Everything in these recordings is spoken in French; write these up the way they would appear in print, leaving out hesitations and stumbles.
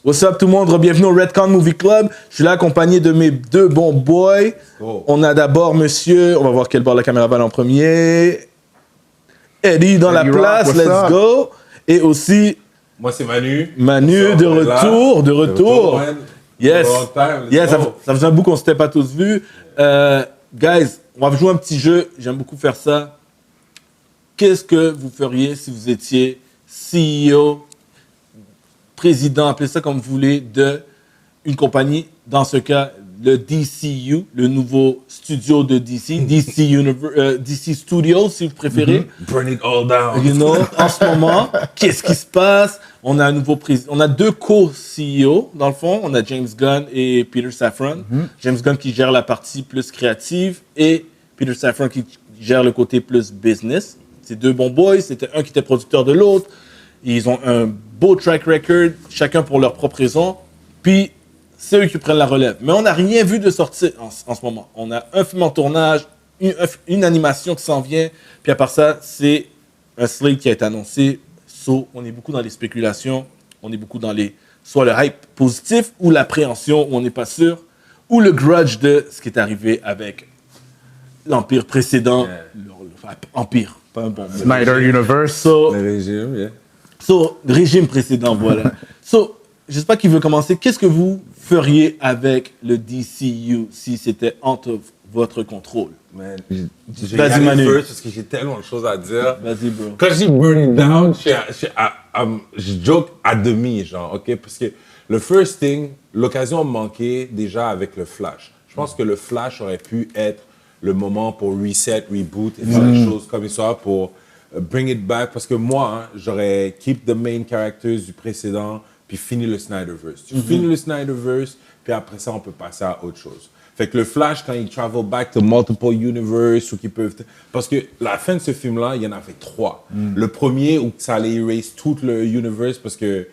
What's up tout le monde, bienvenue au Redcon Movie Club. Je suis là accompagné de mes deux bons boys. Oh. On a d'abord monsieur, on va voir quel bord la caméra va en premier. Eddie dans Eddie la Rock, place, what's let's up? go. Et aussi Moi, c'est Manu. Manu de retour, de retour. man. Yes, Long time, let's yes, go. ça faisait un bout qu'on ne s'était pas tous vus. Guys, on va jouer un petit jeu, j'aime beaucoup faire ça. Qu'est-ce que vous feriez si vous étiez CEO, président, appelez ça comme vous voulez, de une compagnie, dans ce cas, le DCU, le nouveau studio de DC, DC Studios, si vous préférez. Burn it all down. You know, en ce moment, qu'est-ce qui se passe? On a un nouveau président, on a deux co-CEO, dans le fond. On a James Gunn et Peter Safran. James Gunn qui gère la partie plus créative et Peter Safran qui gère le côté plus business. C'est deux bons boys, c'était un qui était producteur de l'autre. Ils ont un beau track record, chacun pour leur propre raison. Puis, c'est eux qui prennent la relève. Mais on n'a rien vu de sortir en ce moment. On a un film en tournage, une animation qui s'en vient. Puis à part ça, c'est un slate qui a été annoncé. So, on est beaucoup dans les spéculations. On est beaucoup dans soit le hype positif ou l'appréhension où on n'est pas sûr. Ou le grudge de ce qui est arrivé avec l'Empire précédent. Empire, pas un bon mot. Snyder Universe. So, Le régime, yeah. le régime précédent, voilà. Je sais pas qui veut commencer. Qu'est-ce que vous feriez avec le DCU si c'était entre votre contrôle? Man, Vas-y, Manu. parce que j'ai tellement de choses à dire. Vas-y, bro. Quand je dis burn it down, je joke à demi, genre, ok? Parce que le first thing, l'occasion manquait déjà avec le Flash. Je pense que le Flash aurait pu être le moment pour reset, reboot et faire les choses comme il soit pour bring it back. Parce que moi, hein, j'aurais keep the main characters du précédent puis fini le Snyderverse. Tu finis le Snyderverse, puis après ça, on peut passer à autre chose. Fait que le Flash, quand il travel back to multiple universe, ou qu'ils peuvent... Parce que la fin de ce film-là, il y en avait 3. Le premier, où ça allait erase tout le universe, parce que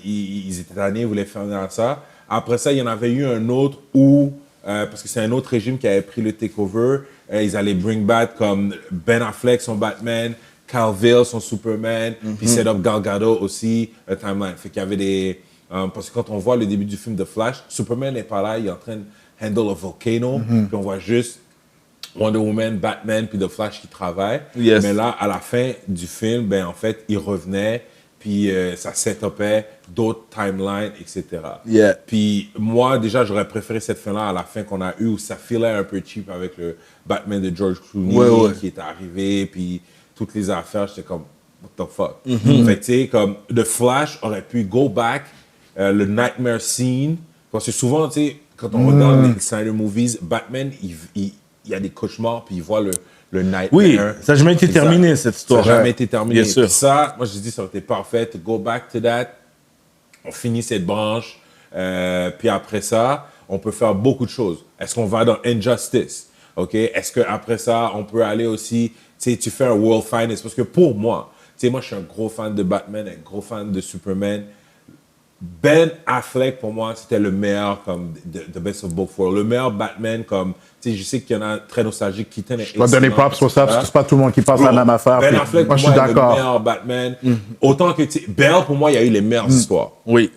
ils étaient tannés, ils voulaient faire ça. Après ça, il y en avait eu un autre où, parce que c'est un autre régime qui avait pris le takeover, ils allaient bring back comme Ben Affleck, son Batman, Cavill, son Superman, puis set up Gal Gadot aussi, timeline. Fait qu'il y avait des... parce que quand on voit le début du film de Flash, Superman n'est pas là, il est en train de handle a volcano, puis on voit juste Wonder Woman, Batman, puis The Flash qui travaillent. Yes. Mais là, à la fin du film, ben en fait, il revenait, puis ça set-upait d'autres timelines, etc. Yeah. Puis moi, déjà, j'aurais préféré cette fin-là à la fin qu'on a eue, où ça filait un peu cheap avec le Batman de George Clooney qui est arrivé, puis toutes les affaires, j'étais comme, what the fuck? Fait que, tu sais, comme, The Flash aurait pu go back, le nightmare scene, parce que souvent, tu sais, quand on regarde les Snyder movies, Batman, il y a des cauchemars, puis il voit le nightmare. Oui, ça n'a jamais été Exact. terminé, cette histoire. Ça n'a jamais été terminé. Bien sûr. Puis ça, moi, je dis, ça aurait été parfait, to go back to that, on finit cette branche, puis après ça, on peut faire beaucoup de choses. Est-ce qu'on va dans Injustice? OK? Est-ce qu'après ça, on peut aller aussi, tu sais, tu fais un World Finest? Parce que pour moi, tu sais, moi, je suis un gros fan de Batman, un gros fan de Superman. Ben Affleck, pour moi, c'était le meilleur, comme, the best of both worlds. Le meilleur Batman, comme, tu sais, je sais qu'il y en a très nostalgiques qui tiennent. Je dois donner props pour ça, parce que c'est pas tout le monde qui passe la même affaire. Ben puis Affleck, moi, pour je suis moi, est le d'accord. meilleur Batman. Autant que, tu sais, Bell, pour moi, il y a eu les meilleures histoires. Oui.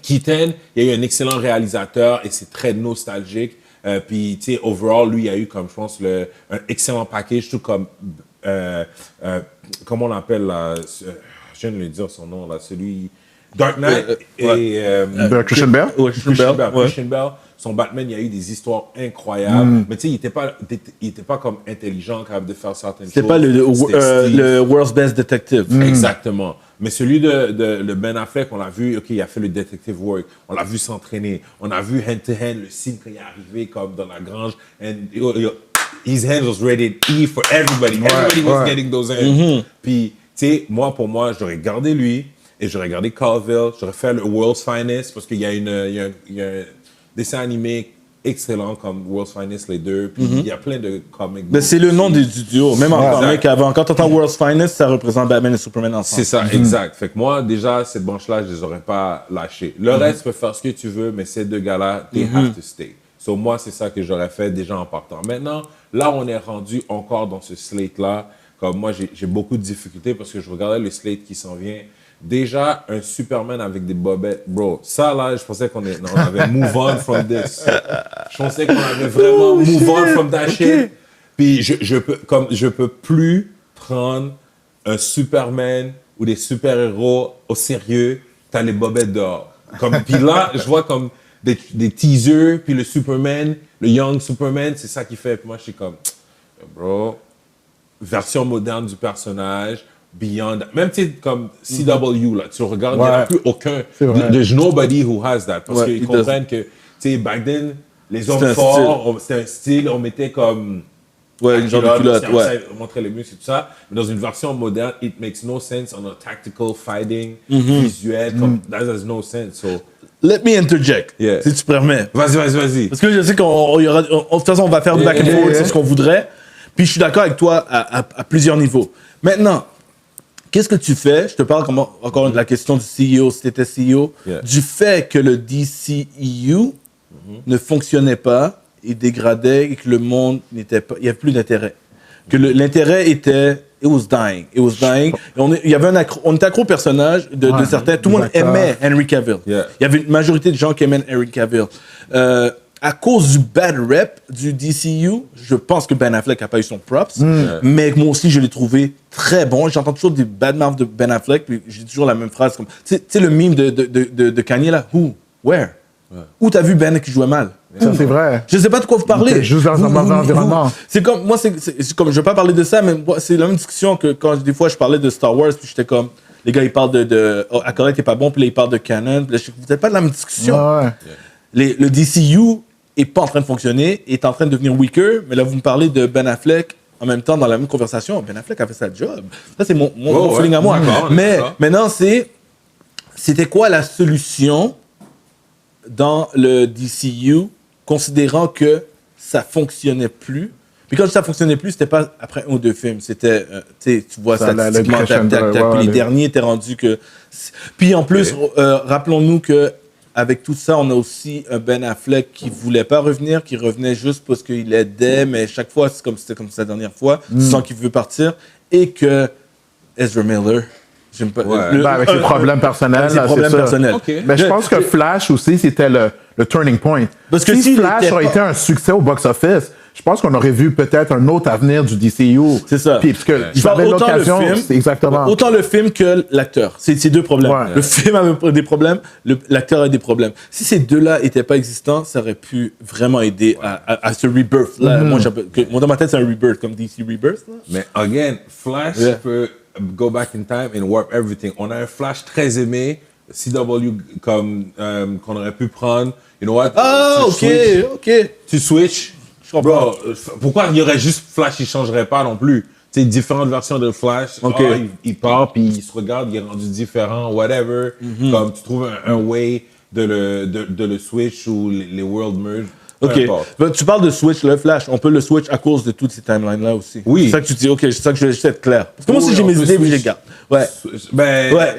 Keaton, il y a eu un excellent réalisateur et c'est très nostalgique. Puis, tu sais, overall, lui, il a eu, comme je pense, un excellent package, tout comme, comment on l'appelle, là, je viens de lui dire son nom, là, celui, Dark Knight De Christian Bale? Ouais, Christian Bale. ouais. Christian Bale, son Batman, il y a eu des histoires incroyables. Mais tu sais, il était pas comme intelligent, capable de faire certaines choses. C'est pas C'était Steve. le World's Best Detective. Exactement. Mais celui de Ben Affleck, on l'a vu, OK, il a fait le detective work. On l'a vu s'entraîner. On a vu hand-to-hand, le scene quand il est arrivé comme dans la grange. And his hands was rated E for everybody. Everybody was getting those hands. Puis, tu sais, pour moi, j'aurais gardé lui et j'aurais gardé Cavill. J'aurais fait le World's Finest parce qu'il y a un dessin animé excellent comme World's Finest, les deux. Puis il y a plein de comics. Mais c'est le nom du duo. Même en comic avant. Quand tu entends World's Finest, ça représente Batman et Superman ensemble. C'est ça, exact. Fait que moi, déjà, cette branche-là, je les aurais pas lâchées. Le reste, tu peux faire ce que tu veux, mais ces deux gars-là, they have to stay. So, moi, c'est ça que j'aurais fait déjà en partant. Maintenant, là, on est rendu encore dans ce slate-là. Comme moi, j'ai beaucoup de difficultés parce que je regardais le slate qui s'en vient. Déjà, un Superman avec des bobettes, bro, ça là, je pensais qu'on avait move on from this. Je pensais qu'on avait vraiment move on from that shit. Puis je peux plus prendre un Superman ou des super-héros au sérieux, t'as les bobettes dehors. Puis là, je vois comme des teasers, puis le Superman, le Young Superman, c'est ça qui fait. Puis moi, je suis comme, bro, version moderne du personnage, Beyond, même tu sais, comme CW, là, tu regardes, il n'y en a plus aucun. There's nobody who has that. Parce qu'ils comprennent que, tu sais, back then, les hommes forts, c'était un style, on mettait comme. Ouais, une genre de culotte, on montrait les muscles et tout ça. Mais dans une version moderne, it makes no sense on a tactical fighting, visuel, comme, that has no sense. So, let me interject, si tu permets. Vas-y. Parce que je sais qu'on y aura, de toute façon, on va faire du back and forth, c'est ce qu'on voudrait. Puis je suis d'accord avec toi à plusieurs niveaux. Maintenant, qu'est-ce que tu fais? Je te parle encore de la question du CEO, si tu étais CEO, du fait que le DCEU ne fonctionnait pas, il dégradait et que le monde n'était pas, il n'y avait plus d'intérêt. Que l'intérêt était, it was dying. Il y avait on était accro au personnage de certains, tout le monde aimait Henry Cavill. Il y avait une majorité de gens qui aimaient Henry Cavill. À cause du bad rep du DCU, je pense que Ben Affleck n'a pas eu son props, mais moi aussi, je l'ai trouvé très bon. J'entends toujours des bad mouths de Ben Affleck, puis j'ai toujours la même phrase. Comme, tu sais le meme de Kanye, là, who? Where? Où t'as vu Ben qui jouait mal? Ça, c'est vrai. Je sais pas de quoi vous parlez. C'est juste dans un mauvais environnement. C'est comme, moi, c'est comme, je vais pas parler de ça, mais c'est la même discussion que quand des fois je parlais de Star Wars, puis j'étais comme, les gars, ils parlent de Acolyte est pas bon, puis là, ils parlent de Canon, puis là, vous n'êtes pas de la même discussion. Le DCU est pas en train de fonctionner, est en train de devenir weaker, mais là, vous me parlez de Ben Affleck en même temps dans la même conversation. Ben Affleck a fait sa job. Ça, c'est mon feeling à moi. Mais maintenant, c'était quoi la solution dans le DCU, considérant que ça fonctionnait plus? Puis quand ça fonctionnait plus, c'était pas après un ou deux films. C'était, tu vois, statistiquement, tac. Puis les derniers étaient rendus que... Puis en plus, rappelons-nous que avec tout ça, on a aussi un Ben Affleck qui voulait pas revenir, qui revenait juste parce qu'il aidait, mais chaque fois, c'était comme sa dernière fois, sans qu'il veut partir. Et que Ezra Miller... J'aime pas, avec ses problèmes personnels. Mais je pense que Flash aussi, c'était le turning point. Parce que si Flash aurait été un succès au box-office, je pense qu'on aurait vu peut-être un autre avenir du DCU. C'est ça. Puis, parce que j'avais l'occasion, exactement. Autant le film que l'acteur. C'est deux problèmes. Le film avait des problèmes, l'acteur a des problèmes. Si ces deux-là n'étaient pas existants, ça aurait pu vraiment aider à ce rebirth. Là, moi, dans ma tête, c'est un rebirth, comme DC Rebirth. Là. Mais, again, Flash peut go back in time and warp everything. On a un Flash très aimé, CW, comme qu'on aurait pu prendre. You know what? Ok. Tu switch. Bro, pourquoi il y aurait juste Flash, il changerait pas non plus? Tu sais, différentes versions de Flash. Il part, puis il se regarde, il est rendu différent, whatever. Comme tu trouves un way de le switch ou les world merge. Tu parles de switch, le Flash. On peut le switch à cause de toutes ces timelines-là aussi. Oui. C'est ça que tu dis, c'est ça que je vais être clair. Parce que moi aussi, j'ai mes idées, mais je les garde.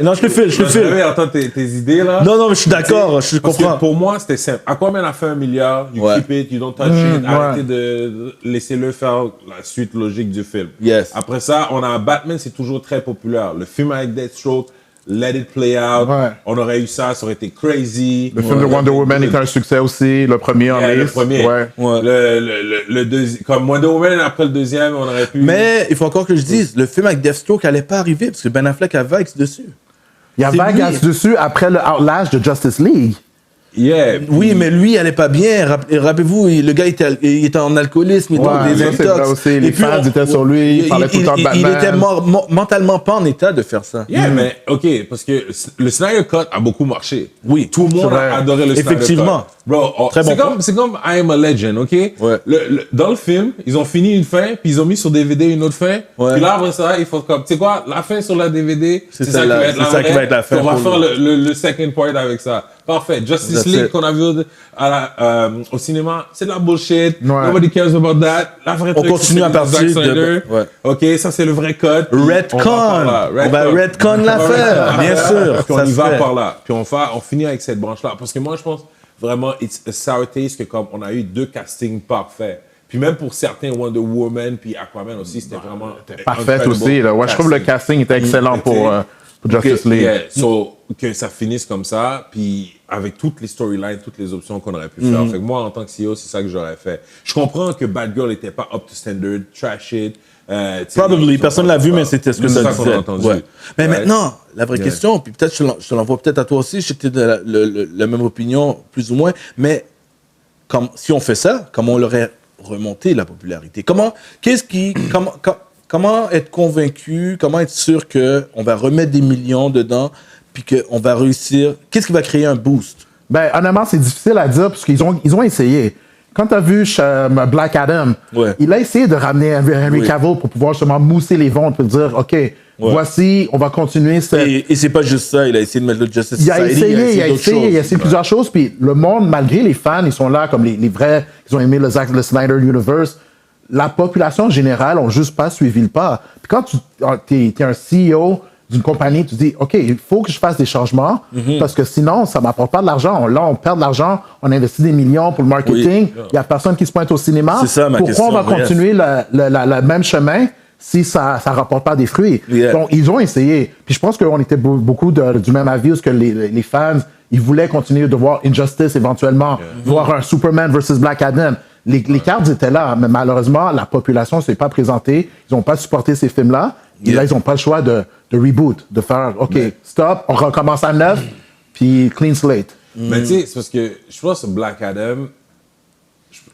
Non, je le file. Attends, tes idées, là. Non, mais je suis d'accord, je comprends. Pour moi, c'était simple. Aquaman a fait $1 milliard, you keep it, you don't touch it, arrêtez de laisser-le faire la suite logique du film. Yes. Après ça, on a Batman, c'est toujours très populaire. Le film avec Deathstroke, Let It Play Out, on aurait eu ça aurait été crazy. Le film de Wonder Woman était un succès aussi, le premier en liste. Le premier. Le deuxième, comme Wonder Woman, après le deuxième, on aurait pu... Mais il faut encore que je dise, le film avec Deathstroke n'allait pas arriver, parce que Ben Affleck a vague dessus. Il y a vague dessus après le Outlash de Justice League. Oui, mais lui, il allait pas bien. Rappelez-vous, le gars il était en alcoolisme, il était des intox. Les fans étaient sur lui, il parlait tout le temps de Batman. Il était mentalement pas en état de faire ça. Mais parce que le Snyder Cut a beaucoup marché. Oui. Tout le monde a adoré le Snyder Cut. Effectivement. Bro, c'est comme I Am a Legend, ok? Dans le film, ils ont fini une fin, puis ils ont mis sur DVD une autre fin. Puis là, après ça, il faut comme, tu sais quoi, la fin sur la DVD, c'est ça qui va être la fin. On va faire le second part avec ça. Parfait. Justice League qu'on a vu au cinéma, c'est de la bullshit. Nobody cares about that. La vraie truc, continue à partir de... Ok, ça c'est le vrai code. Redcon. On va redcon l'affaire, bien sûr. Puis on y va par là. Puis on finit avec cette branche-là. Parce que moi, je pense vraiment, it's a sour taste que comme on a eu 2 castings parfaits. Puis même pour certains, Wonder Woman puis Aquaman aussi, c'était vraiment parfait aussi. Là. Ouais, je trouve le casting était excellent pour pour Justice League. Yeah, so, que ça finisse comme ça, puis avec toutes les storylines, toutes les options qu'on aurait pu faire. Fait que moi, en tant que CEO, c'est ça que j'aurais fait. Je comprends que Bad Girl n'était pas up to standard, trash it. Probably, personne l'a vu, mais c'était ce que ça disait. Ouais. Mais maintenant, la vraie question, puis peut-être je te l'envoie peut-être à toi aussi, j'étais de la même opinion, plus ou moins, mais si on fait ça, comment on l'aurait remonté la popularité? Comment être convaincu, comment être sûr qu'on va remettre des millions dedans, puis qu'on va réussir? Qu'est-ce qui va créer un boost? Ben, honnêtement, c'est difficile à dire, parce qu'ils ont essayé. Quand tu as vu Black Adam, il a essayé de ramener Henry Cavill pour pouvoir justement mousser les ventes, pour dire, OK, voici, on va continuer. Et c'est pas juste ça, il a essayé de mettre le Justice Society. Il a essayé plusieurs choses, puis le monde, malgré les fans, ils sont là comme les vrais, ils ont aimé le Snyder Universe. La population générale n'a juste pas suivi le pas. Puis quand tu es un CEO d'une compagnie, tu dis, OK, il faut que je fasse des changements parce que sinon, ça ne m'apporte pas de l'argent. Là, on perd de l'argent, on investit des millions pour le marketing, il n'y a personne qui se pointe au cinéma. C'est ça, ma question. Pourquoi on va continuer le même chemin si ça ne rapporte pas des fruits? Donc, ils ont essayé. Puis je pense qu'on était beaucoup du même avis parce que les fans, ils voulaient continuer de voir Injustice éventuellement, voir un Superman versus Black Adam. Les cartes étaient là, mais malheureusement, la population ne s'est pas présentée. Ils n'ont pas supporté ces films-là. Et là, ils n'ont pas le choix de reboot, de faire, OK, stop, on recommence à neuf, puis clean slate. Mais tu sais, c'est parce que je pense que Black Adam,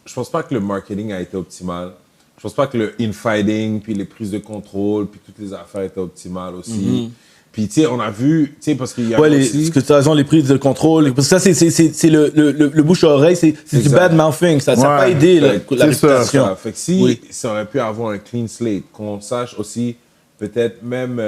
je pense pas que le marketing a été optimal. Je pense pas que le infighting, puis les prises de contrôle, puis toutes les affaires étaient optimales aussi. Puis, tu sais, on a vu, tu sais, parce qu'il y a aussi... parce que tu as raison, les prises de contrôle, parce que ça, c'est le bouche à oreille, c'est du bad mouthing, ça n'a pas aidé la réputation. Fait que si ça aurait pu avoir un clean slate, qu'on sache aussi, peut-être même...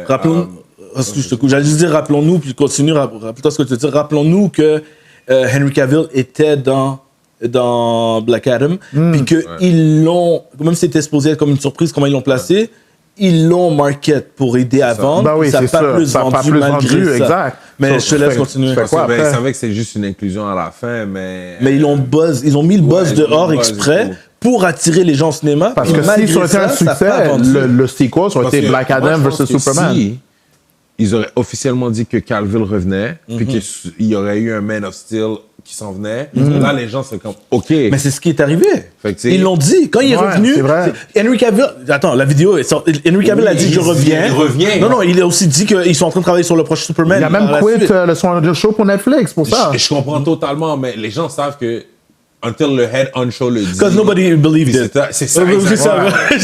Rappelons-nous, j'allais juste dire rappelons-nous, puis continue, rappelle-toi ce que tu veux dire, rappelons-nous que Henry Cavill était dans Black Adam, puis qu'ils l'ont, même si c'était supposé être comme une surprise, comment ils l'ont placé, ils l'ont market pour aider à vendre. Ben oui, ça n'a pas plus vendu malgré ça. Exact. Mais je te laisse continuer. Ils savaient que c'est juste une inclusion à la fin, mais... Mais ils ont mis le buzz dehors exprès pour attirer les gens au cinéma. Parce que si ça aurait été un succès, le sequel, ça aurait été Black Adam versus Superman. Si ils auraient officiellement dit que Cavill revenait, puis qu'il y aurait eu un Man of Steel qui s'en venait, là, les gens, c'est comme, OK. Mais c'est ce qui est arrivé. Ils l'ont dit. Quand il est revenu, Henry Cavill... Attends, la vidéo est sortie. Henry Cavill a dit, je reviens. Il revient. Non, il a aussi dit qu'ils sont en train de travailler sur le prochain Superman. Il a même quitté le show pour Netflix, pour ça. Je comprends totalement, mais les gens savent que until le head on show le dit. Because nobody believed it. C'est ça. Tu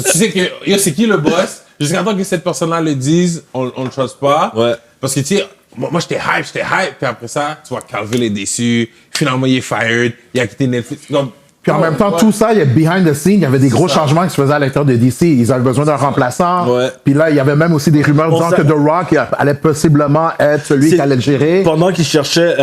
sais que, c'est qui le boss? Jusqu'à temps que cette personne-là le dise, on ne trust pas. Parce que, tu sais, moi, j'étais hype, puis après ça, tu vois, Cavill est déçu, finalement, il est fired, il a quitté Netflix. Puis en même temps, tout ça, il y a behind the scenes, il y avait des gros changements qui se faisaient à l'intérieur de DC. Ils avaient besoin d'un remplaçant. Puis là, il y avait même aussi des rumeurs disant que The Rock allait possiblement être celui qui allait le gérer. Pendant qu'ils cherchaient,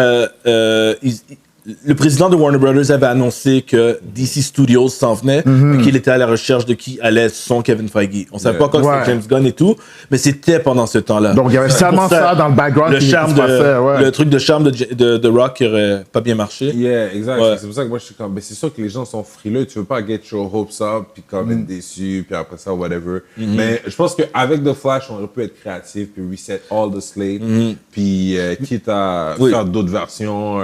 le président de Warner Brothers avait annoncé que DC Studios s'en venait et qu'il était à la recherche de qui allait son Kevin Feige. On savait pas quand c'était James Gunn et tout, mais c'était pendant ce temps-là. Donc il y avait seulement ça dans le background. Le truc de charme de Rock qui aurait pas bien marché. Yeah, exact. C'est pour ça que moi je suis comme, c'est sûr que les gens sont frileux. Tu veux pas get your hopes up puis comme être déçu puis après ça whatever. Mais je pense qu'avec The Flash on aurait pu être créatif puis reset all the slate puis quitte à faire d'autres versions.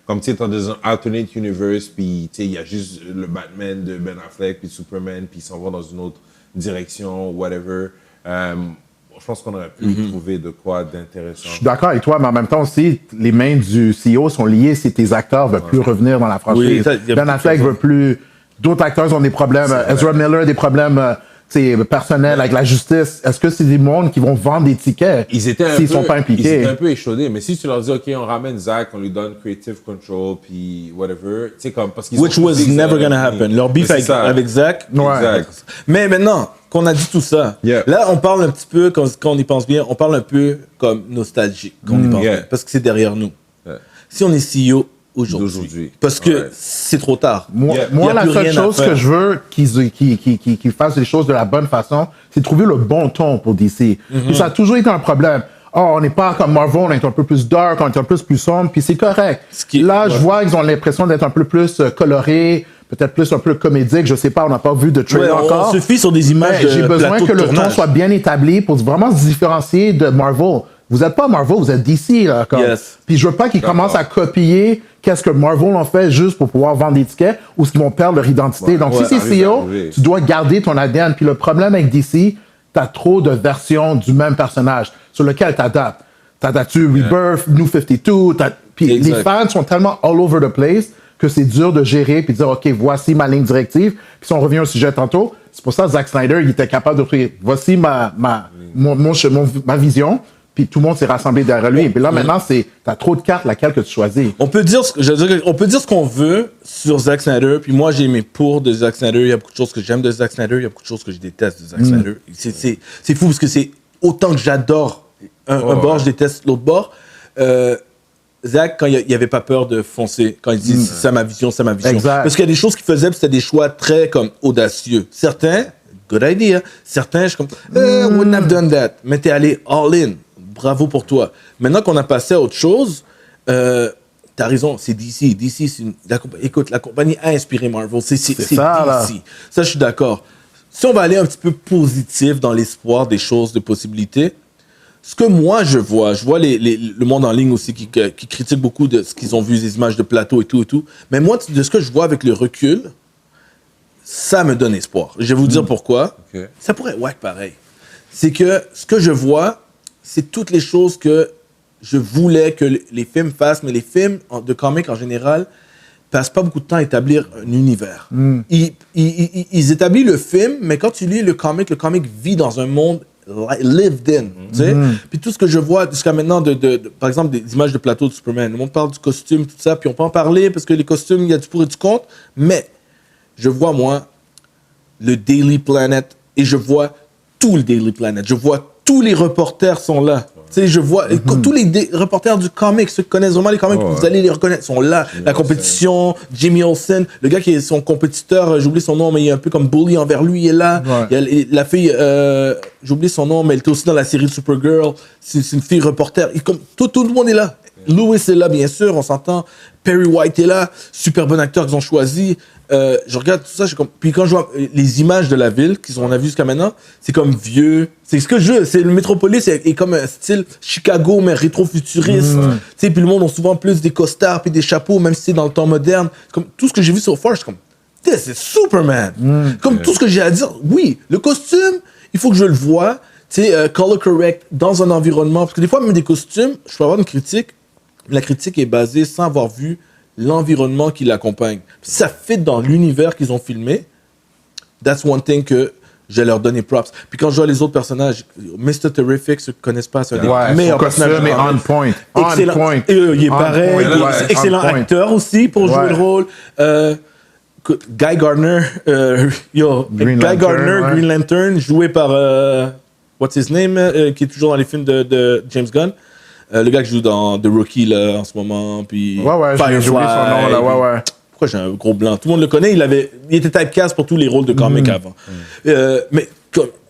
Comme tu sais, dans un alternate universe, puis tu sais, il y a juste le Batman de Ben Affleck, puis Superman, puis ils s'en vont dans une autre direction, whatever. Je pense qu'on aurait pu trouver de quoi d'intéressant. Je suis d'accord avec toi, mais en même temps aussi, les mains du CEO sont liées si tes acteurs ne veulent plus revenir dans la franchise. Ben Affleck veut plus. D'autres acteurs ont des problèmes. Ezra Miller a des problèmes personnels avec la justice. Est-ce que c'est des mondes qui vont vendre des tickets s'ils sont pas impliqués? Ils étaient un peu échaudés, mais si tu leur dis, OK, on ramène Zach, on lui donne creative control, puis whatever, tu sais, comme, parce qu'ils Which was never gonna happen. Leur beef avec Zach. Exact. Mais maintenant qu'on a dit tout ça, là, on parle un petit peu, quand on y pense bien, on parle un peu comme nostalgique, quand on y pense bien, parce que c'est derrière nous. Si on est CEO aujourd'hui. Parce que c'est trop tard. Moi la seule chose que je veux qu'ils fassent les choses de la bonne façon, c'est trouver le bon ton pour DC. Ça a toujours été un problème. On n'est pas comme Marvel, on est un peu plus dark, on est un peu plus sombre, puis c'est correct. Là, je vois qu'ils ont l'impression d'être un peu plus colorés, peut-être plus un peu comédique, je sais pas, on n'a pas vu de trailer encore. On se fie sur des images de j'ai besoin plateau que de le ton tournage. soit bien établi pour vraiment se différencier de Marvel. Vous n'êtes pas Marvel, vous êtes DC. Là, comme. Yes. Puis je veux pas qu'ils commencent à copier qu'est-ce que Marvel en fait juste pour pouvoir vendre des tickets ou qu'ils vont perdre leur identité. Donc si c'est CEO, tu dois garder ton ADN. Puis le problème avec DC, tu as trop de versions du même personnage sur lequel tu adaptes. T'as-tu Rebirth, New 52, puis les fans sont tellement all over the place que c'est dur de gérer puis de dire, OK, voici ma ligne directive. Puis si on revient au sujet tantôt, c'est pour ça que Zack Snyder, il était capable de dire, voici ma vision, puis tout le monde s'est rassemblé derrière lui. Et puis là, maintenant, t'as trop de cartes, laquelle que tu choisis. On peut dire ce qu'on veut sur Zack Snyder, puis moi, j'ai mes pour de Zack Snyder. Il y a beaucoup de choses que j'aime de Zack Snyder, il y a beaucoup de choses que je déteste de Zack Snyder. C'est fou, parce que c'est autant que j'adore un bord, je déteste l'autre bord. Zack, quand il avait pas peur de foncer, quand il dit c'est ça ma vision, c'est ma vision. Exact. Parce qu'il y a des choses qu'il faisait, puis c'était des choix très comme audacieux. Certains, good idea. Certains, je suis comme, wouldn't have done that. Mais t'es allé all in. Bravo pour toi. Maintenant qu'on a passé à autre chose, t'as raison, c'est DC. DC, écoute, la compagnie a inspiré Marvel. C'est ça, DC. Là. Ça, je suis d'accord. Si on va aller un petit peu positif dans l'espoir des choses, de possibilités, ce que moi je vois le monde en ligne aussi qui critique beaucoup de ce qu'ils ont vu, des images de plateau et tout. Mais moi, de ce que je vois avec le recul, ça me donne espoir. Je vais vous dire pourquoi. Okay. Ça pourrait être wack pareil. C'est que ce que je vois, c'est toutes les choses que je voulais que les films fassent, mais les films de comics en général passent pas beaucoup de temps à établir un univers. Ils établissent le film, mais quand tu lis le comic vit dans un monde lived in, tu sais. Puis tout ce que je vois jusqu'à maintenant, par exemple, des images de plateau de Superman, le monde parle du costume, tout ça, puis on peut en parler parce que les costumes, il y a du pour et du contre, mais je vois, moi, le Daily Planet et je vois tout le Daily Planet. Je vois tous les reporters sont là. Tu sais, je vois tous les reporters du comic, ceux qui connaissent vraiment les comics, vous allez les reconnaître, sont là. La compétition, Jimmy Olsen, le gars qui est son compétiteur, j'oublie son nom, mais il est un peu comme bully envers lui, il est là. Il y a la fille, j'oublie son nom, mais elle était aussi dans la série Supergirl. C'est une fille reporter. Tout le monde est là. Lewis est là, bien sûr, on s'entend. Perry White est là, super bon acteur qu'ils ont choisi. Je regarde tout ça, puis quand je vois les images de la ville qu'on a vues jusqu'à maintenant, c'est comme vieux. C'est ce que je veux. C'est le Métropolis est comme un style Chicago, mais rétro-futuriste. Puis le monde a souvent plus des costards puis des chapeaux, même si c'est dans le temps moderne. Comme tout ce que j'ai vu sur Far, je suis comme, c'est Superman. Comme tout ce que j'ai à dire. Oui, le costume, il faut que je le voie. Color correct dans un environnement. Parce que des fois, même des costumes, je peux avoir une critique. La critique est basée sans avoir vu l'environnement qui l'accompagne. Ça fit dans l'univers qu'ils ont filmé. That's one thing que je vais leur donner props. Puis quand je vois les autres personnages, Mr. Terrific, ceux qui ne connaissent pas, c'est un des meilleurs personnages. Mais on point. Excellent. On point. Il est pareil. Excellent acteur aussi pour jouer le rôle. Guy Gardner, Green Lantern, joué par, what's his name, qui est toujours dans les films de James Gunn. Le gars qui joue dans The Rookie là, en ce moment, puis Firefly. J'ai oublié son nom, là, Pourquoi j'ai un gros blanc? Tout le monde le connaît, il était typecast pour tous les rôles de comic avant. Mais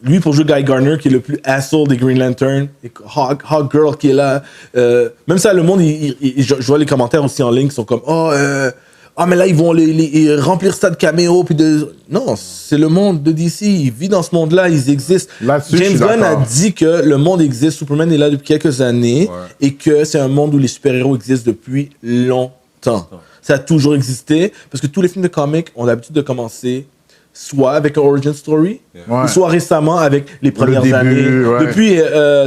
lui, pour jouer Guy Gardner, qui est le plus asshole des Green Lantern, et Hog Girl qui est là, même ça, le monde, je vois les commentaires aussi en ligne qui sont comme mais là, ils vont les remplir ça de caméos. Puis non, c'est le monde de DC. Il vit dans ce monde-là, ils existent. James Gunn a dit que le monde existe. Superman est là depuis quelques années et que c'est un monde où les super-héros existent depuis longtemps. Ça a toujours existé parce que tous les films de comics ont l'habitude de commencer soit avec un origin story, soit récemment avec les premières années. Depuis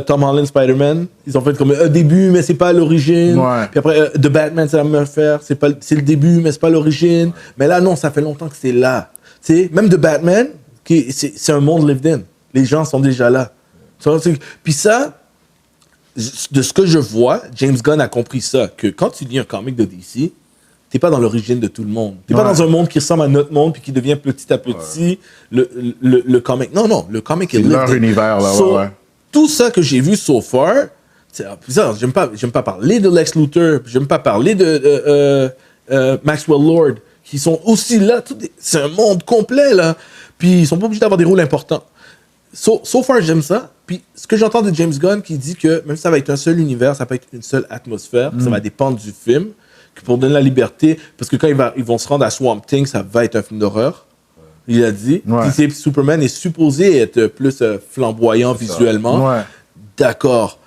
Tom Holland, Spider-Man, ils ont fait comme un début, mais c'est pas l'origine. Puis après, The Batman, c'est la même affaire. C'est le début, mais c'est pas l'origine. Mais là, non, ça fait longtemps que c'est là. T'sais, même The Batman, c'est un monde lived in. Les gens sont déjà là. Puis ça, de ce que je vois, James Gunn a compris ça, que quand tu lis un comic de DC, t'es pas dans l'origine de tout le monde. T'es pas dans un monde qui ressemble à notre monde puis qui devient petit à petit le comic. Non, le comic est leur univers, là, Tout ça que j'ai vu so far, j'aime pas parler de Lex Luthor, j'aime pas parler de Maxwell Lord, qui sont aussi là. C'est un monde complet, là. Puis ils sont pas obligés d'avoir des rôles importants. So far, j'aime ça. Puis ce que j'entends de James Gunn qui dit que même si ça va être un seul univers, ça peut être une seule atmosphère, ça va dépendre du film, pour donner la liberté, parce que quand ils vont se rendre à Swamp Thing, ça va être un film d'horreur. Il a dit. Ouais. Puis Superman est supposé être plus flamboyant visuellement. Ouais. D'accord.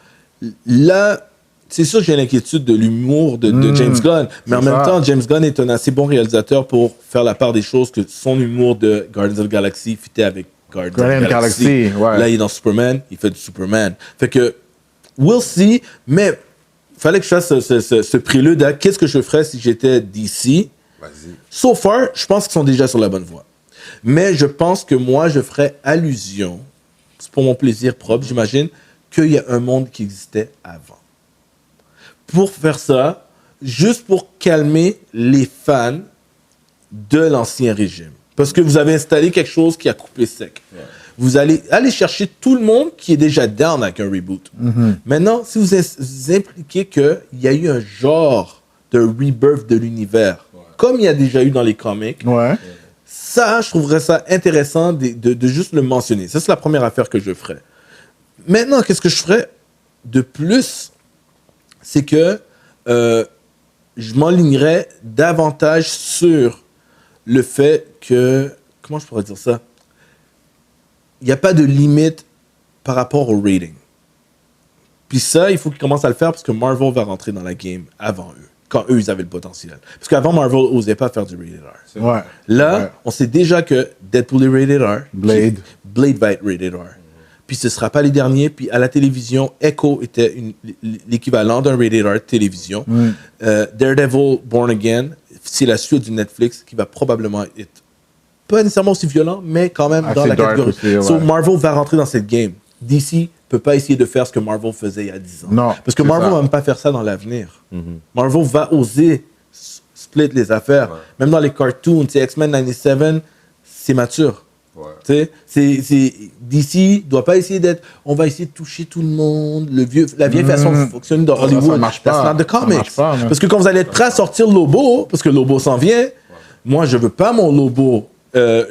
Là, c'est sûr que j'ai l'inquiétude de l'humour de James Gunn, mais en même temps, James Gunn est un assez bon réalisateur pour faire la part des choses que son humour de Guardians of the Galaxy fitait avec Guardians of the Galaxy. Ouais. Là, il est dans Superman, il fait du Superman. Fait que, we'll see, mais fallait que je fasse ce prélude à qu'est-ce que je ferais si j'étais DC. Vas-y. So far, je pense qu'ils sont déjà sur la bonne voie. Mais je pense que moi, je ferais allusion, c'est pour mon plaisir propre, j'imagine, qu'il y a un monde qui existait avant. Pour faire ça, juste pour calmer les fans de l'ancien régime. Parce que vous avez installé quelque chose qui a coupé sec. Yeah. Vous allez aller chercher tout le monde qui est déjà down avec un reboot. Mm-hmm. Maintenant, si vous impliquez qu'il y a eu un genre de rebirth de l'univers, comme il y a déjà eu dans les comics, ça, je trouverais ça intéressant de juste le mentionner. Ça, c'est la première affaire que je ferais. Maintenant, qu'est-ce que je ferais de plus? C'est que je m'enlignerais davantage sur le fait que... Comment je pourrais dire ça? Il n'y a pas de limite par rapport au rating. Puis ça, il faut qu'ils commencent à le faire parce que Marvel va rentrer dans la game avant eux. Quand eux, ils avaient le potentiel. Parce qu'avant, Marvel n'osait pas faire du rated R. Ouais. Là, on sait déjà que Deadpool est rated R. Blade va être rated R. Puis ce ne sera pas les derniers. Puis à la télévision, Echo était l'équivalent d'un rated R télévision. Daredevil Born Again, c'est la suite du Netflix qui va probablement être pas nécessairement aussi violent, mais quand même dans la catégorie. Aussi, So Marvel va rentrer dans cette game. DC peut pas essayer de faire ce que Marvel faisait il y a 10 ans. Non, parce que Marvel va même pas faire ça dans l'avenir. Marvel va oser split les affaires. Même dans les cartoons, X-Men 97, c'est mature. DC doit pas essayer d'être. On va essayer de toucher tout le monde. La vieille façon de fonctionner dans Hollywood. Ça marche pas. That's not the comics. Parce que quand vous allez être prêt à sortir Lobo, parce que Lobo s'en vient, moi je veux pas mon Lobo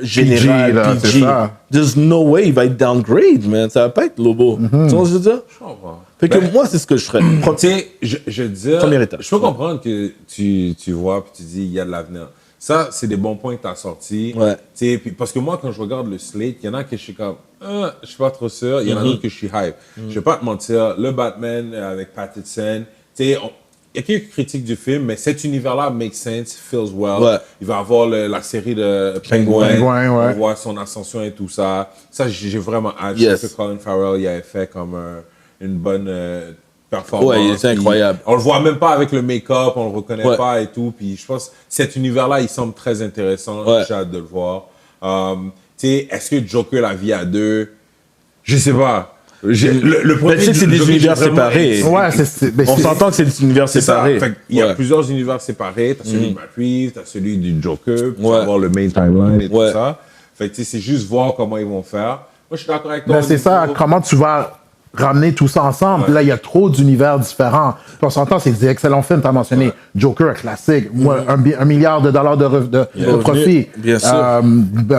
général PG. There's no way il va être downgrade, man. Ça va pas être Lobo. Tu vois ce que je veux dire? Je comprends. Fait que moi, c'est ce que je ferais. Tu sais, je veux dire, première étape. Je peux comprendre que tu vois puis tu dis il y a de l'avenir. Ça, c'est des bons points que tu as sortis. Ouais. Puis, parce que moi, quand je regarde le slate, il y en a que je suis comme, je suis pas trop sûr. Il y en a d'autres que je suis hype. Je vais pas te mentir, le Batman avec Pattinson, tu sais, il y a quelques critiques du film, mais cet univers-là makes sense, feels well. Ouais. Il va avoir la série de Penguin. On voit son ascension et tout ça. Ça, j'ai vraiment hâte. Je sais que Colin Farrell il avait fait comme une bonne performance. Ouais, c'est incroyable. On le voit même pas avec le make-up, on le reconnaît pas et tout. Puis je pense que cet univers-là, il semble très intéressant. J'ai hâte de le voir. Tu sais, est-ce que Joker la vie à deux? Je sais pas. Le premier, tu sais que c'est des univers séparés. On s'entend que c'est des univers séparés. Il y a plusieurs univers séparés. Tu as celui de Matt Reeves, tu as celui du Joker, tu vas voir le main timeline et tout ça. Fait que c'est juste voir comment ils vont faire. Moi, je suis d'accord avec toi. C'est ça, comment tu vas ramener tout ça ensemble. Là, il y a trop d'univers différents. Puis on s'entend, c'est des excellents films. Tu as mentionné Joker, classique. $1 milliard de profit. Bien sûr.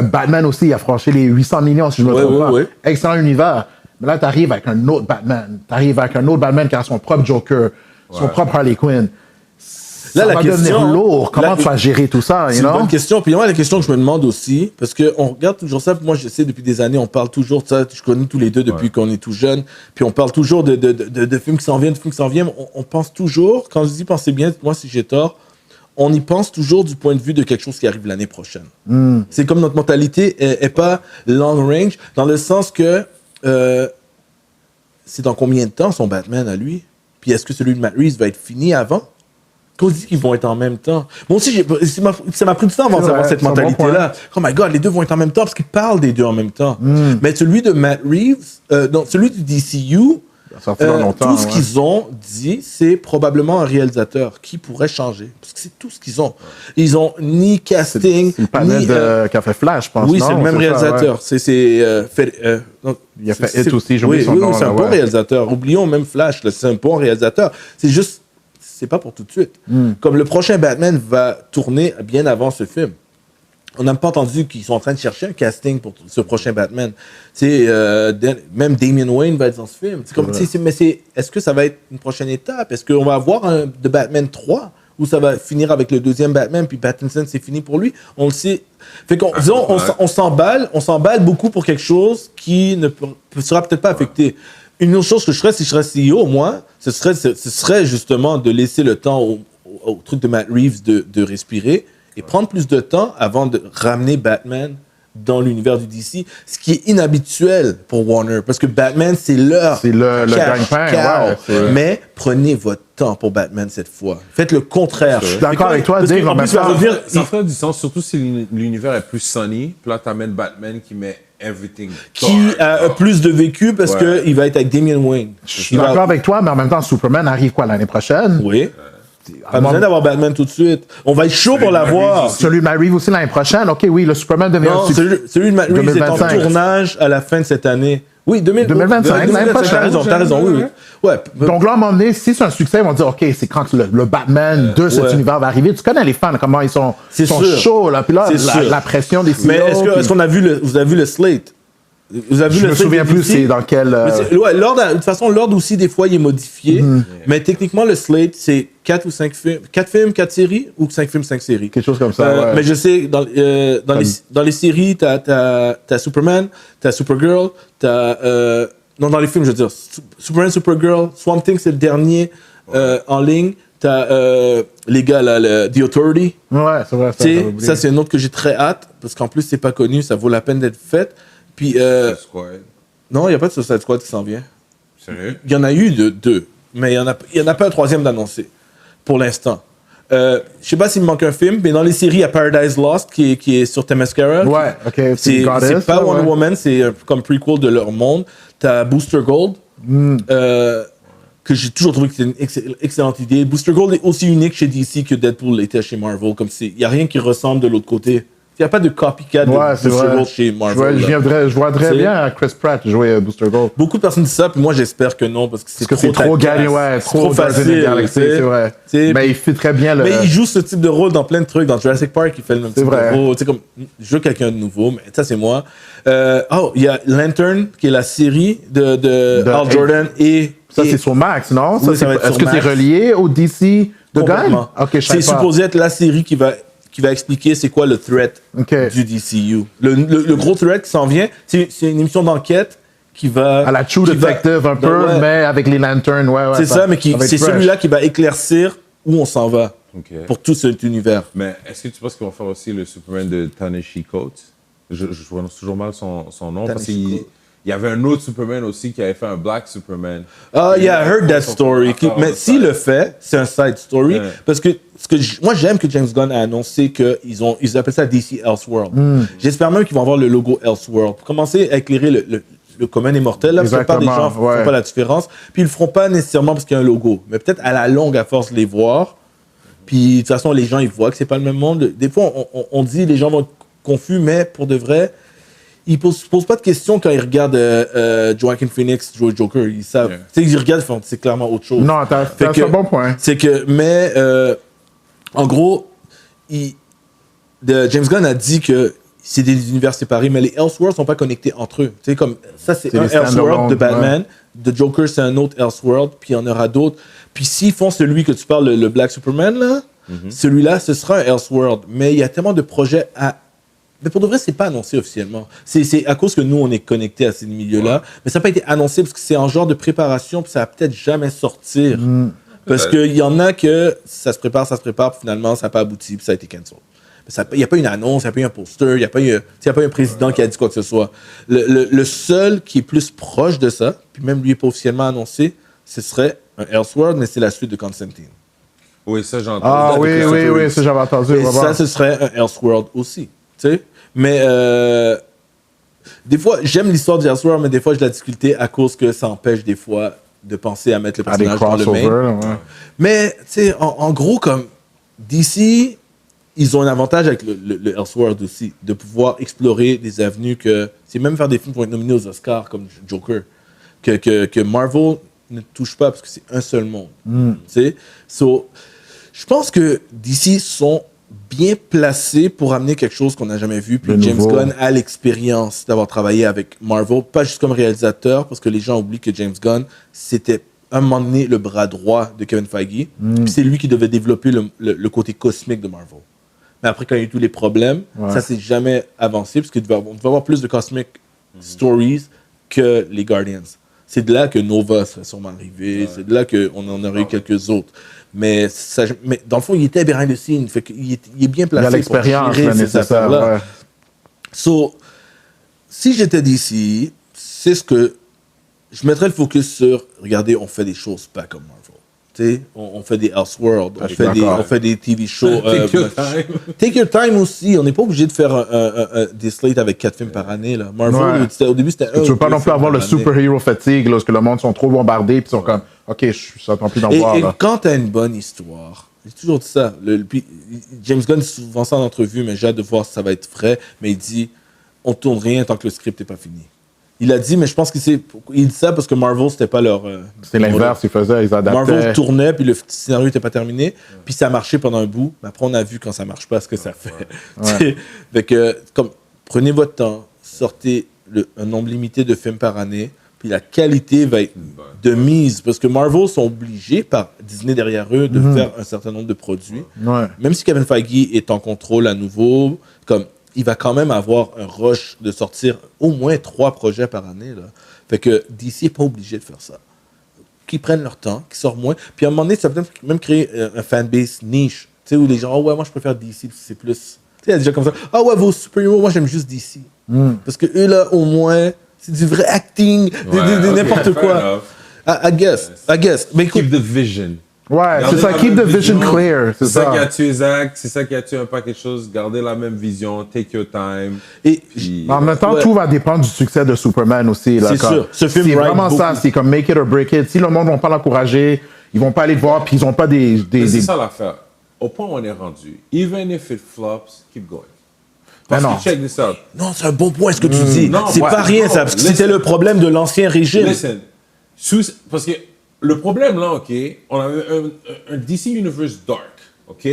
Batman aussi, il a franchi les 800 millions, si je me trompe pas. Excellent univers. Mais là, tu arrives avec un autre Batman. Tu arrives avec un autre Batman qui a son propre Joker, son propre Harley Quinn. Ça va devenir lourd. Comment tu vas gérer tout ça? C'est une bonne question. Puis moi, la question que je me demande aussi, parce qu'on regarde toujours ça, moi, je sais, depuis des années, on parle toujours de ça. Je connais tous les deux depuis qu'on est tout jeune. Puis on parle toujours de films qui s'en viennent, On pense toujours, quand je dis pensez bien, moi si j'ai tort, on y pense toujours du point de vue de quelque chose qui arrive l'année prochaine. C'est comme notre mentalité est pas long range, dans le sens que c'est dans combien de temps son Batman à lui? Puis est-ce que celui de Matt Reeves va être fini avant? Qu'on dit qu'ils vont être en même temps. Moi aussi, ça m'a pris du temps avant d'avoir cette mentalité-là. Oh my God, les deux vont être en même temps parce qu'ils parlent des deux en même temps. Mais celui de Matt Reeves, celui du DCU, tout ce qu'ils ont dit, c'est probablement un réalisateur qui pourrait changer. Parce que c'est tout ce qu'ils ont. Ils ont ni casting, c'est le panel qui a fait Flash, je pense. Oui, c'est le même réalisateur. Il a fait It aussi, j'ai oublié son nom. Oui, c'est un bon réalisateur. Oublions même Flash, c'est un bon réalisateur. C'est juste, c'est pas pour tout de suite. Comme le prochain Batman va tourner bien avant ce film. On n'a pas entendu qu'ils sont en train de chercher un casting pour ce prochain Batman. Même Damian Wayne va être dans ce film. Est-ce que ça va être une prochaine étape? Est-ce qu'on va avoir The Batman 3? ou ça va finir avec le deuxième Batman, puis Pattinson, c'est fini pour lui. On le sait. Fait qu'on, disons, on s'emballe beaucoup pour quelque chose qui ne sera peut-être pas affecté. Une autre chose que je ferais, si je serais CEO, moi, ce serait justement de laisser le temps au truc de Matt Reeves de respirer et prendre plus de temps avant de ramener Batman dans l'univers du DC, ce qui est inhabituel pour Warner, parce que Batman, c'est le gagne-pain, ouais, mais prenez votre temps pour Batman cette fois. Faites le contraire. Je suis d'accord avec toi, Dave. En plus, ça ferait du sens, surtout si l'univers est plus sunny, puis là, t'amènes Batman qui met everything. Qui a plus de vécu, parce qu'il va être avec Damian Wayne. Je suis d'accord avec toi, mais en même temps, Superman arrive quoi, l'année prochaine? Oui. Pas besoin d'avoir Batman tout de suite. On va être chaud pour l'avoir. Celui de Matt Reeves aussi l'année prochaine. OK, oui, le Superman devient... Non, celui de Matt Reeves est en tournage à la fin de cette année. Oui, 2025, l'année prochaine. T'as raison, oui. Ouais. Donc là, à un moment donné, si c'est un succès, ils vont dire, OK, c'est quand le Batman de cet univers va arriver. Tu connais les fans, comment ils sont chauds, là. Puis là, la pression des CEO. Mais est-ce qu'on a vu vous avez vu le slate? Je me souviens plus c'est dans quel... de toute façon, l'ordre aussi, des fois, il est modifié. Mais techniquement, le slate, c'est 4 ou 5 films. 4 films, 4 séries ou 5 films, 5 séries. Quelque chose comme ça, Mais je sais, dans les séries, t'as Superman, t'as Supergirl, non, dans les films, je veux dire, Superman, Supergirl, Swamp Thing, c'est le dernier en ligne. T'as les gars, là, The Authority. Ouais, c'est vrai. Ça, c'est une autre que j'ai très hâte, parce qu'en plus, c'est pas connu, ça vaut la peine d'être fait. Puis, non, il n'y a pas de Suicide Squad qui s'en vient. Sérieux? Il y en a eu deux, mais il n'y en a pas un troisième d'annoncé, pour l'instant. Je sais pas s'il me manque un film, mais dans les séries, il y a Paradise Lost qui est sur Themyscira. Ouais, OK. C'est pas Wonder Woman, c'est comme prequel de leur monde. T'as Booster Gold, que j'ai toujours trouvé que c'était une excellente idée. Booster Gold est aussi unique chez DC que Deadpool était chez Marvel. Il n'y a rien qui ressemble de l'autre côté. Il n'y a pas de copycat de Booster Gold chez Marvel. Je vois très bien Chris Pratt jouer Booster Gold. Beaucoup de personnes disent ça, puis moi j'espère que non, parce que c'est trop gagné, trop facile. C'est vrai. Mais il fait très bien le... Mais il joue ce type de rôle dans plein de trucs. Dans Jurassic Park, il fait le même type de rôle. Comme, je veux quelqu'un de nouveau, mais ça c'est moi. Il y a Lantern, qui est la série de Hal Jordan et... Ça c'est sur Max, non? Oui, est-ce que c'est relié au DC de Gunn? C'est supposé être la série qui va expliquer c'est quoi le threat du DCU. Le gros threat qui s'en vient, c'est une émission d'enquête qui va... À la True Detective un peu, mais avec les lanterns, c'est ça, mais c'est celui-là qui va éclaircir où on s'en va pour tout cet univers. Mais est-ce que tu penses qu'ils vont faire aussi le Superman de Ta-Nehisi Coates? Je prononce toujours mal son nom, parce qu'il y avait un autre Superman aussi qui avait fait un Black Superman. I heard that story. Mais s'il le fait, c'est un side story. Parce que moi, j'aime que James Gunn a annoncé qu'ils appellent ça DC Elseworld. J'espère même qu'ils vont avoir le logo Elseworld. Pour commencer à éclairer le commun des mortels, là, parce que la plupart des gens ne font pas la différence. Puis ils le feront pas nécessairement parce qu'il y a un logo. Mais peut-être à la longue, à force de les voir. Puis de toute façon, les gens, ils voient que c'est pas le même monde. Des fois, on dit les gens vont être confus, mais pour de vrai, ils posent pas de questions quand ils regardent Joaquin Phoenix jouer Joker. Ils savent. Ils regardent, ils font, c'est clairement autre chose. Non, t'as un bon point. C'est que, mais en gros, James Gunn a dit que c'est des univers séparés, mais les Elseworlds sont pas connectés entre eux. Tu sais, comme ça, c'est un Elseworld de Batman. The Joker, c'est un autre Elseworld, puis il y en aura d'autres. Puis s'ils font celui que tu parles, le Black Superman, là, celui-là, ce sera un Elseworld. Mais il y a tellement de projets à... Mais pour de vrai, c'est pas annoncé officiellement. C'est à cause que nous, on est connectés à ces milieux-là. Mais ça n'a pas été annoncé parce que c'est en genre de préparation, puis ça va peut-être jamais sortir. Parce qu'il y en a que ça se prépare, puis finalement, ça n'a pas abouti, puis ça a été cancel. Il n'y a pas une annonce, il n'y a pas eu un poster, il n'y a pas eu un président qui a dit quoi que ce soit. Le seul qui est plus proche de ça, puis même lui n'est pas officiellement annoncé, ce serait un Elseworld, mais c'est la suite de Constantine. Oui, ça, j'ai entendu. Ah oui, ça, j'avais entendu. Et ça, ce serait un Elseworld aussi. Tu sais? Mais des fois, j'aime l'histoire de Elseworld, mais des fois, j'ai de la difficulté à cause que ça empêche des fois de penser à mettre le personnage dans le main. Mais, tu sais, en gros, comme DC, ils ont un avantage avec le Elseworld aussi, de pouvoir explorer des avenues que... C'est même faire des films qui vont être nominés aux Oscars, comme Joker, que Marvel ne touche pas, parce que c'est un seul monde. Tu sais? Je pense que DC sont bien placés pour amener quelque chose qu'on n'a jamais vu. Puis James Gunn a l'expérience d'avoir travaillé avec Marvel, pas juste comme réalisateur, parce que les gens oublient que James Gunn, c'était un moment donné le bras droit de Kevin Feige. Puis c'est lui qui devait développer le côté cosmique de Marvel. Mais après, quand il y a eu tous les problèmes, ça s'est jamais avancé parce qu'on devait avoir plus de cosmic stories que les Guardians. C'est de là que Nova serait sûrement arrivé. C'est de là qu'on en aurait eu quelques autres. Mais dans le fond, il était behind the scenes. Fait qu'il est bien placé. Il a l'expérience pour gérer ces affaires-là. Ouais. So, si j'étais d'ici, c'est ce que je mettrais le focus sur. Regardez, on fait des choses pas comme Marvel. Tu sais, on fait des Elseworlds, on fait des TV shows. Take your time. Take your time aussi. On n'est pas obligé de faire des slates avec 4 films par année. Là. Marvel, au début, c'était Tu veux pas non plus avoir le superhero fatigue lorsque le monde sont trop bombardés puis sont comme, OK, je s'attends plus d'en voir. Et là. quand tu as une bonne histoire, j'ai toujours dit ça. Puis James Gunn dit souvent ça en entrevue, mais j'ai hâte de voir si ça va être vrai. Mais il dit, on tourne rien tant que le script n'est pas fini. Il a dit, mais je pense qu'il dit ça parce que Marvel, c'était pas leur... C'est l'inverse, ils faisaient, ils adaptaient. Marvel tournait, puis le scénario n'était pas terminé, puis ça marchait pendant un bout, mais après on a vu quand ça marche pas ce que ça fait. Fait que, comme, prenez votre temps, sortez un nombre limité de films par année, puis la qualité va être de mise, parce que Marvel sont obligés, par Disney derrière eux, de faire un certain nombre de produits. Même si Kevin Feige est en contrôle à nouveau, comme... il va quand même avoir un rush de sortir au moins 3 projets par année. Là. Fait que DC n'est pas obligé de faire ça. Qu'ils prennent leur temps, qu'ils sortent moins. Puis à un moment donné, ça peut même créer un fanbase niche. Tu sais, où les gens, oh ouais, moi je préfère DC, c'est plus. Tu sais, il y a des gens comme ça, ah ouais, vos super-héros, moi j'aime juste DC. Parce que eux là, au moins, c'est du vrai acting, n'importe quoi. I guess. Mais écoute, Keep the vision. Ouais, c'est ça, keep the vision clear. C'est ça qui a tué Zach, c'est ça qui a tué un paquet de choses. Gardez la même vision, take your time. Et en même temps, tout va dépendre du succès de Superman aussi. Là, c'est sûr. Ce film c'est vraiment beaucoup. ça, c'est comme make it or break it. Si le monde ne va pas l'encourager, ils vont pas aller le voir, puis ils n'ont pas des... C'est ça l'affaire. Au point où on est rendu, even if it flops, keep going. Parce non. que check this out. Non, c'est un bon point ce que tu dis. non, C'est pas rien ça, parce que c'était le problème de l'ancien régime. Listen, parce que le problème là, OK, on avait un DC Universe Dark, OK?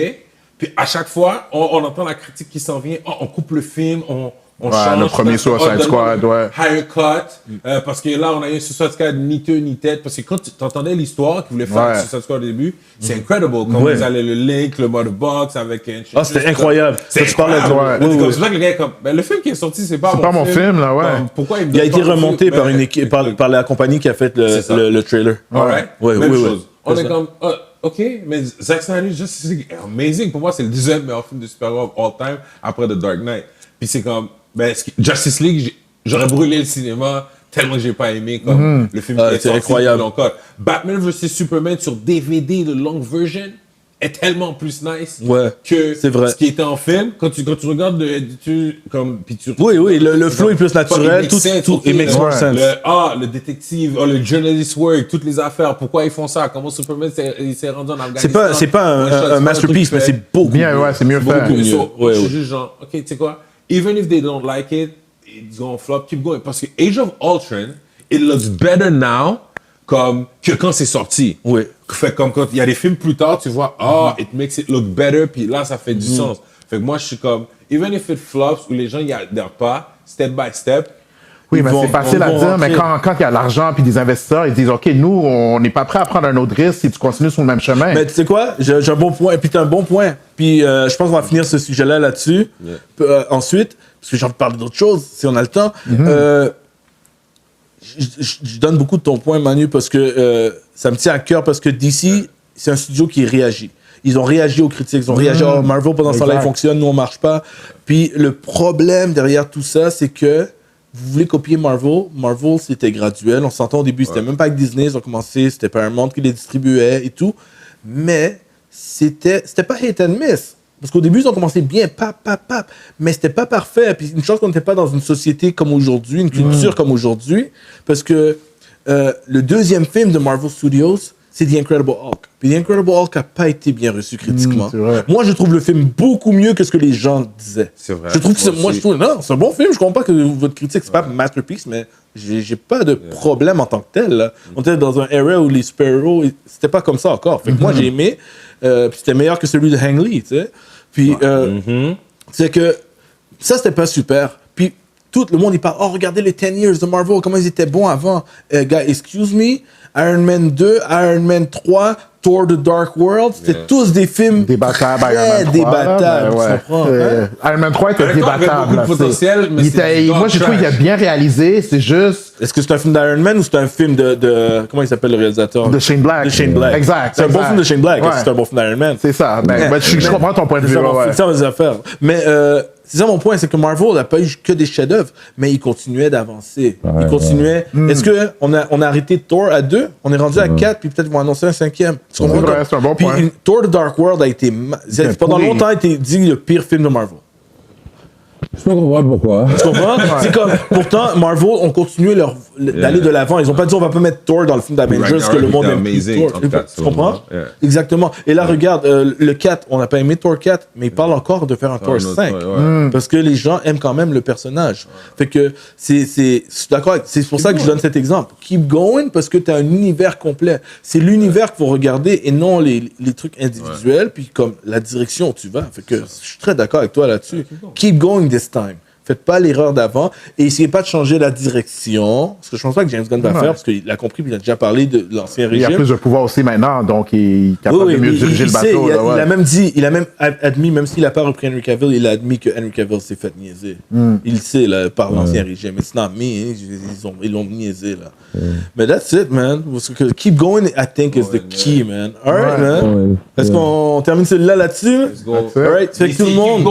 Puis à chaque fois, on entend la critique qui s'en vient. Oh, on coupe le film, on change. Le premier Suicide Squad, higher cut. Parce que là, on a eu un Suicide Squad ni queue ni tête. Parce que quand tu entendais l'histoire qu'ils voulaient faire Suicide Squad au début, c'est incredible. Quand vous allez le link, le mode box avec un... Ah, c'était incroyable. C'est incroyable. C'est pour ça que le gars est comme, ben, le film qui est sorti, c'est pas mon film. Là, ouais. Comme, pourquoi il a été remonté par une équipe, par la compagnie qui a fait le trailer. Même chose. On est comme, OK, mais Zack Snyder, Justice League est amazing. Pour moi, c'est le 10e meilleur film de super-héros of all time après The Dark Knight. Puis c'est comme, ben, Justice League, j'aurais brûlé le cinéma tellement que j'ai pas aimé comme le film qui est sorti. Incroyable. Batman vs Superman sur DVD, le long version, est tellement plus nice que ce qui était en film. Quand tu regardes puis tu oui, le flow est plus naturel, tout it makes more sense. Le détective, le journalist work, toutes les affaires, pourquoi ils font ça, comment Superman s'est rendu en Afghanistan. C'est pas un masterpiece, mais c'est beaucoup bien, c'est mieux fait. Je suis juste genre, OK, tu sais quoi, even if they don't like it, it's gonna flop, keep going. Parce que Age of Ultron, it looks better now que quand c'est sorti. Oui. Fait comme quand il y a des films plus tard, tu vois, it makes it look better, puis là, ça fait du sens. Fait que moi, je suis comme, even if it flops, où les gens y adhèrent pas, step by step. Oui, mais c'est facile à dire, mais quand il y a l'argent puis des investisseurs, ils disent, OK, nous, on n'est pas prêt à prendre un autre risque si tu continues sur le même chemin. Mais tu sais quoi? J'ai un bon point. Et puis, tu as un bon point. Puis, je pense qu'on va finir ce sujet-là là-dessus. Ensuite, parce que j'ai envie de parler d'autres choses, si on a le temps. Je donne beaucoup de ton point, Manu, parce que ça me tient à cœur, parce que DC, c'est un studio qui réagit. Ils ont réagi aux critiques, ils ont réagi à Marvel pendant ce temps-là, il fonctionne, nous on marche pas. Puis le problème derrière tout ça, c'est que vous voulez copier Marvel. Marvel, c'était graduel. On s'entend au début, c'était même pas avec Disney, ils ont commencé, c'était Paramount qui les distribuait et tout. Mais c'était pas hit and miss. Parce qu'au début, ils ont commencé bien, mais c'était pas parfait. Puis une chance qu'on n'était pas dans une société comme aujourd'hui, une culture comme aujourd'hui, parce que le deuxième film de Marvel Studios, c'est The Incredible Hulk. Puis The Incredible Hulk n'a pas été bien reçu critiquement. Moi, je trouve le film beaucoup mieux que ce que les gens disaient. C'est vrai. Je trouve que non, c'est un bon film. Je comprends pas que votre critique, c'est pas un masterpiece, mais j'ai pas de problème en tant que tel. Là. On était dans un era où les super-héros, c'était pas comme ça encore. Fait que moi, j'ai aimé. Puis c'était meilleur que celui de Ang Lee, tu sais. Puis, c'est que ça, c'était pas super. Puis, tout le monde, il parle, oh, regardez les 10 years de Marvel, comment ils étaient bons avant. Gars, excuse me, Iron Man 2, Iron Man 3, Thor The Dark World, c'était tous des films débattables. très débattables, Ouais. tu comprends, hein? Iron Man 3 était Iron Man 3 avait débattable. beaucoup de là, potentiel, mais il c'est était- du moi, j'ai trouvé qu'il a bien réalisé, c'est juste Est-ce que c'est un film d'Iron Man ou c'est un film de comment il s'appelle le réalisateur? de Shane Black. De Shane Black. Exact. C'est un bon exact. film de Shane Black, Ouais. c'est un bon film d'Iron Man. C'est ça. Ben, je comprends ton point de vue. C'est ça, ouais. c'est ça mes affaires. Mais c'est ça mon point, c'est que Marvel n'a pas eu que des chefs-d'œuvre, mais il continuait d'avancer. Il continuait. Est-ce que on a arrêté Thor à 2? On est rendu à 4, puis peut-être ils vont annoncer un 5e. Tu comprends? vrai, c'est un bon Puis point. Thor The Dark World a été pendant pourri. longtemps été dit le pire film de Marvel. Je peux comprendre pourquoi. Tu comprends? C'est comme, pourtant, Marvel ont continué d'aller de l'avant. Ils ont pas dit on va pas mettre Thor dans le film d'Avengers que le monde était aime plus amazing, Thor. en tout cas, Tu comprends? yeah. Exactement. Et là, regarde, le 4, on n'a pas aimé Thor 4, mais il parle encore de faire un Thor un autre, 5. ouais. Parce que les gens aiment quand même le personnage. Fait que, je suis d'accord, c'est pour ça que je donne cet exemple. Keep going, parce que tu as un univers complet. C'est l'univers qu'il faut regarder et non les trucs individuels, puis comme la direction où tu vas. Fait que je suis très d'accord avec toi là-dessus. Keep going this time. Faites pas l'erreur d'avant et essayez pas de changer la direction. Ce que je pense pas que James Gunn va faire parce qu'il a compris, il a déjà parlé de l'ancien Il régime. a plus de pouvoir aussi maintenant, donc il est capable de mieux diriger le sait, bateau. là, ouais. il a même dit, il a même admis, même s'il a pas repris Henry Cavill, il a admis que Henry Cavill s'est fait niaiser. Il le sait là, par l'ancien régime. It's not me, hein, ils l'ont niaisé là. Mais that's it, man. Parce que keep going, I think, is the key, man. All right, man. Est-ce qu'on termine celui-là là-dessus? go. All right, fait que tout le monde.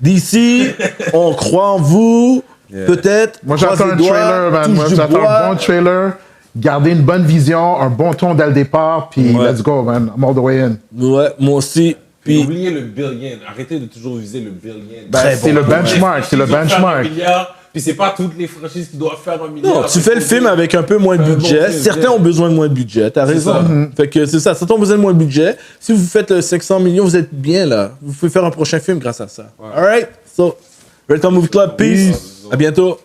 D'ici, on croit en vous. Peut-être. Moi, j'attends croise un les doigts, trailer, man. touche Moi, du j'attends bois. un bon trailer. Garder une bonne vision, un bon ton dès le départ, puis Ouais. let's go, man. I'm all the way in. Ouais, moi aussi. Puis Puis, oubliez le billion. Arrêtez de toujours viser le billion. Ben, c'est le benchmark, c'est le benchmark. Puis c'est pas toutes les franchises qui doivent faire un milliard. non, tu fais le film avec un peu moins de Un bon budget. film, Certains yeah. ont besoin de moins de budget. T'as raison. ça. Fait que c'est ça. Certains ont besoin de moins de budget. Si vous faites 500 millions, vous êtes bien là. Vous pouvez faire un prochain film grâce à ça. All right? So, Red Movie Club, peace. À bientôt.